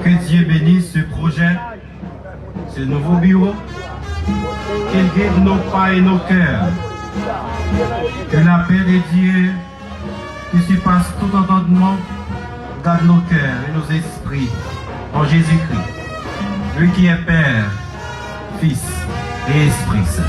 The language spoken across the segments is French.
Que Dieu bénisse ce projet, ce nouveau bureau, qu'il guide nos pas et nos cœurs. Que la paix de Dieu, qui surpasse tout entendement, garde nos cœurs et nos esprits en Jésus-Christ, lui qui est Père, Fils et Esprit Saint.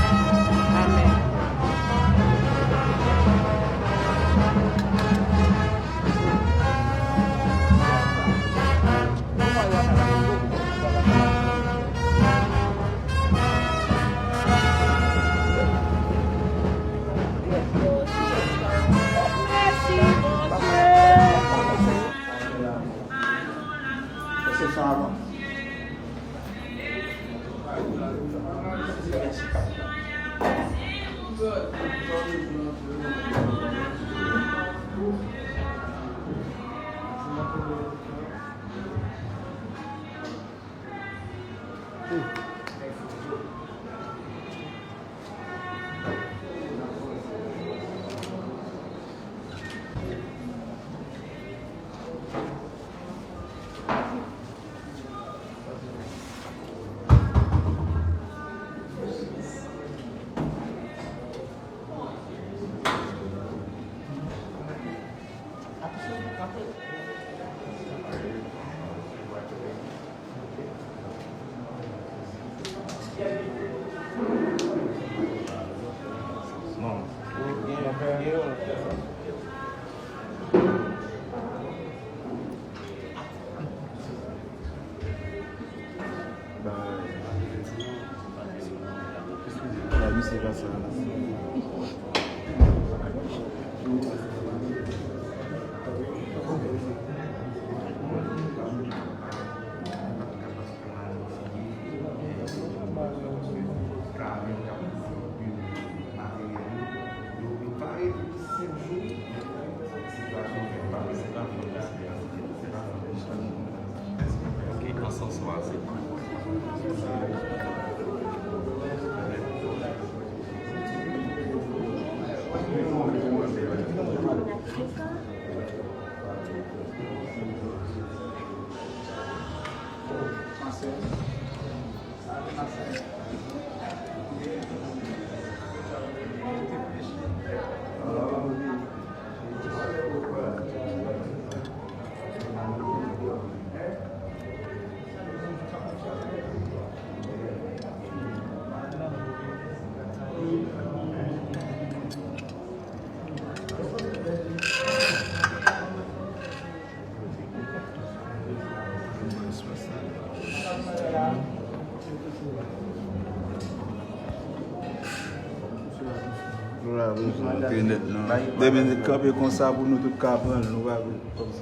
Demain, camper comme ça pour nous tout prendre, nous va comme ça.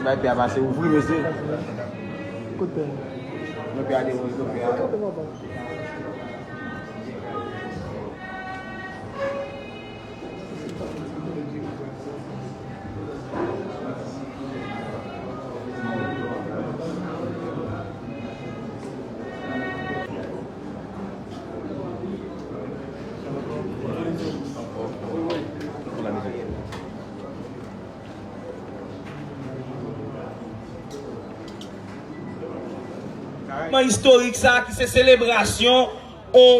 Vai passer ouvrir monsieur. Écoute, On peut aller historique ça qui c'est célébration un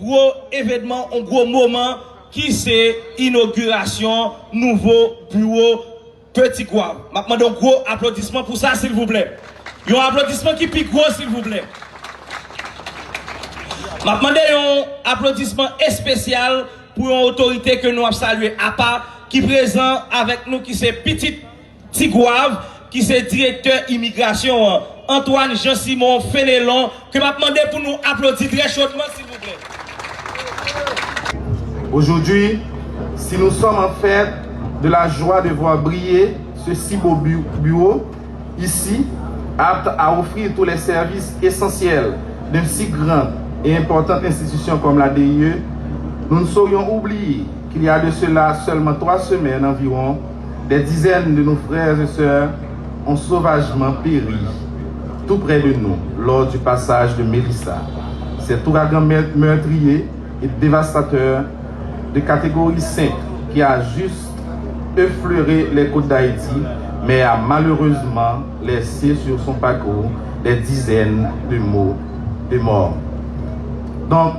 gros événement, un gros moment qui c'est inauguration nouveau bureau Petit Gouave. Maintenant donc gros applaudissement pour ça s'il vous plaît. Un applaudissement qui pique gros s'il vous plaît. Je demande un applaudissement spécial pour une autorité que nous avons saluée à part, qui est présent avec nous, qui c'est Petit Tigouave, qui c'est directeur immigration Antoine Jean-Simon Fénélon, que m'a demandé pour nous applaudir très chaudement, s'il vous plaît. Aujourd'hui, si nous sommes en fait de la joie de voir briller ce si beau bureau, ici, apte à offrir tous les services essentiels d'une si grande et importante institution comme la DIE, nous ne saurions oublier qu'il y a de cela seulement 3 semaines environ, des dizaines de nos frères et sœurs ont sauvagement péri tout près de nous lors du passage de Mélissa. Cet ouragan meurtrier et dévastateur de catégorie 5 qui a juste effleuré les côtes d'Haïti, mais a malheureusement laissé sur son parcours des dizaines de morts. Donc,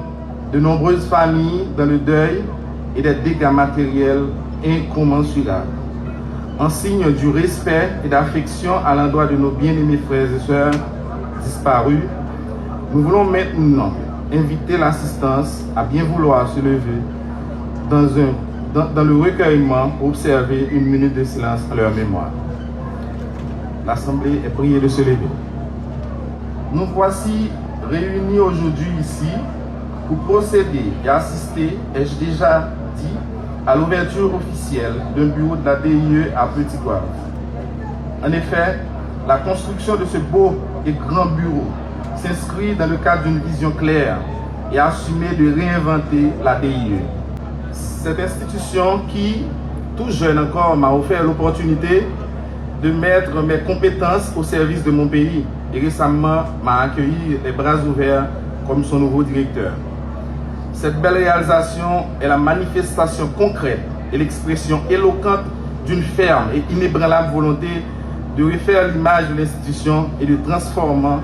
de nombreuses familles dans le deuil et des dégâts matériels incommensurables. En signe du respect et d'affection à l'endroit de nos bien-aimés frères et sœurs disparus, nous voulons maintenant inviter l'assistance à bien vouloir se lever dans le recueillement pour observer une minute de silence à leur mémoire. L'Assemblée est priée de se lever. Nous voici réunis aujourd'hui ici pour procéder et assister, ai-je déjà dit, à l'ouverture officielle d'un bureau de la DIE à Petit Gouave. En effet, la construction de ce beau et grand bureau s'inscrit dans le cadre d'une vision claire et assumée de réinventer la DIE. Cette institution qui, tout jeune encore, m'a offert l'opportunité de mettre mes compétences au service de mon pays et récemment m'a accueilli les bras ouverts comme son nouveau directeur. Cette belle réalisation est la manifestation concrète et l'expression éloquente d'une ferme et inébranlable volonté de refaire l'image de l'institution et de transformer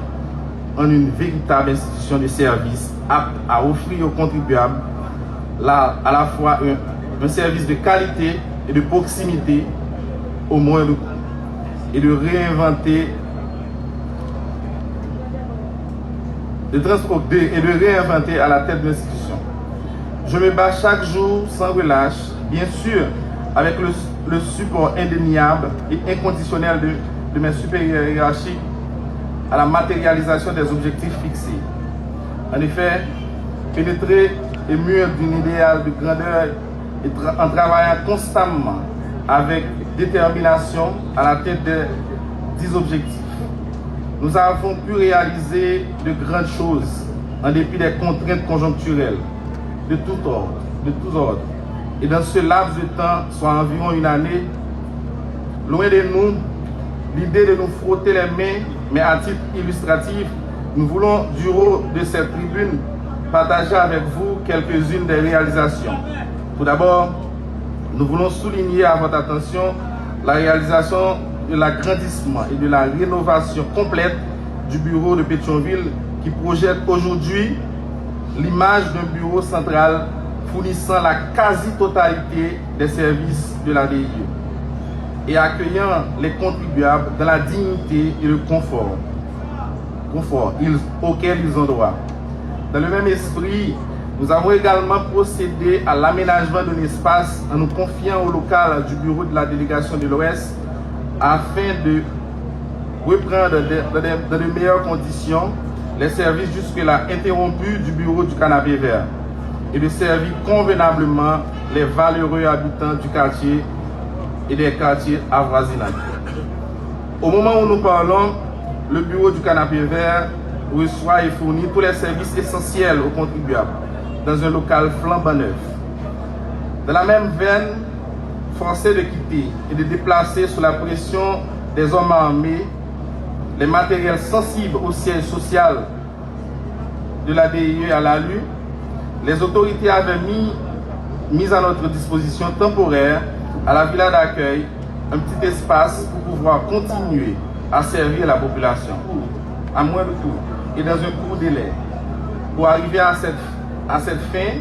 en une véritable institution de service apte à offrir aux contribuables à la fois un service de qualité et de proximité au moindre coût et de réinventer à la tête de l'institution. Je me bats chaque jour sans relâche, bien sûr avec le support indéniable et inconditionnel de mes supérieurs hiérarchiques à la matérialisation des objectifs fixés. En effet, pénétrer et mûr d'un idéal de grandeur et en travaillant constamment avec détermination à la tête des 10 objectifs, nous avons pu réaliser de grandes choses en dépit des contraintes conjoncturelles de tous ordres. Et dans ce laps de temps, soit environ une année, loin de nous l'idée de nous frotter les mains, mais à titre illustratif, nous voulons du haut de cette tribune partager avec vous quelques-unes des réalisations. Tout d'abord, nous voulons souligner à votre attention la réalisation de l'agrandissement et de la rénovation complète du bureau de Pétionville qui projette aujourd'hui l'image d'un bureau central fournissant la quasi-totalité des services de la DIE et accueillant les contribuables dans la dignité et le confort auquel ils ont droit. Dans le même esprit, nous avons également procédé à l'aménagement d'un espace en nous confiant au local du bureau de la délégation de l'Ouest afin de reprendre dans de meilleures conditions les services jusque-là interrompus du bureau du Canapé Vert et de servir convenablement les valeureux habitants du quartier et des quartiers avoisinants. Au moment où nous parlons, le bureau du Canapé Vert reçoit et fournit tous les services essentiels aux contribuables dans un local flambant neuf. Dans la même veine, forcé de quitter et de déplacer sous la pression des hommes armés les matériels sensibles au siège social de la DIE à l'ALU, les autorités avaient mis à notre disposition temporaire à la villa d'accueil un petit espace pour pouvoir continuer à servir la population à moindre coût et dans un court délai. Pour arriver à cette fin,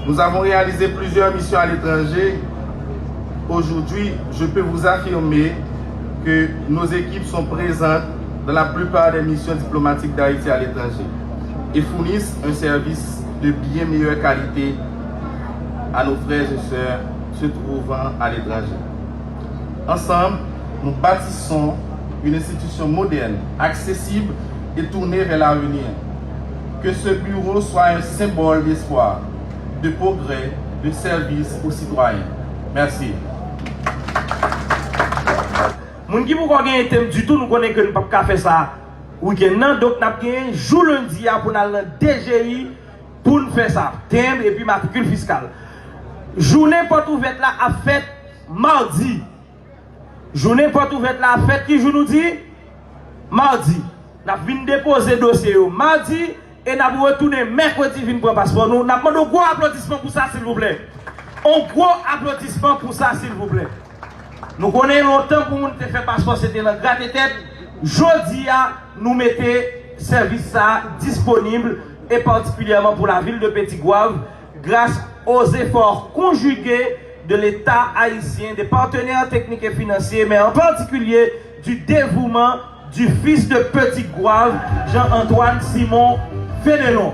nous avons réalisé plusieurs missions à l'étranger. Aujourd'hui, je peux vous affirmer que nos équipes sont présentes dans la plupart des missions diplomatiques d'Haïti à l'étranger et fournissent un service de bien meilleure qualité à nos frères et sœurs se trouvant à l'étranger. Ensemble, nous bâtissons une institution moderne, accessible et tournée vers l'avenir. Que ce bureau soit un symbole d'espoir, de progrès, de service aux citoyens. Merci. Moun qui pou gen thème du tout, nous connaissons que nous ne pouvons pas faire ça week-end. Donc, nous avons un jour lundi pour aller dans le DGI pour nous faire ça. Thème et puis matricule fiscale. Journée porte ouverte là à fête mardi. Journée porte ouverte là à fête qui jour nous dit mardi. Nous avons déposer le dossier mardi et nous avons retourné mercredi pour prendre passeport. Nous avons demandé un gros applaudissement pour ça, s'il vous plaît. Un gros applaudissement pour ça, s'il vous plaît. Nous connaissons longtemps pour nous faire passeport, c'était la gratte tête. Jodi nous mettons service ça disponible et particulièrement pour la ville de Petit-Goâve grâce aux efforts conjugués de l'État haïtien, des partenaires techniques et financiers, mais en particulier du dévouement du fils de Petit-Goâve, Jean-Antoine Simon Fénelon.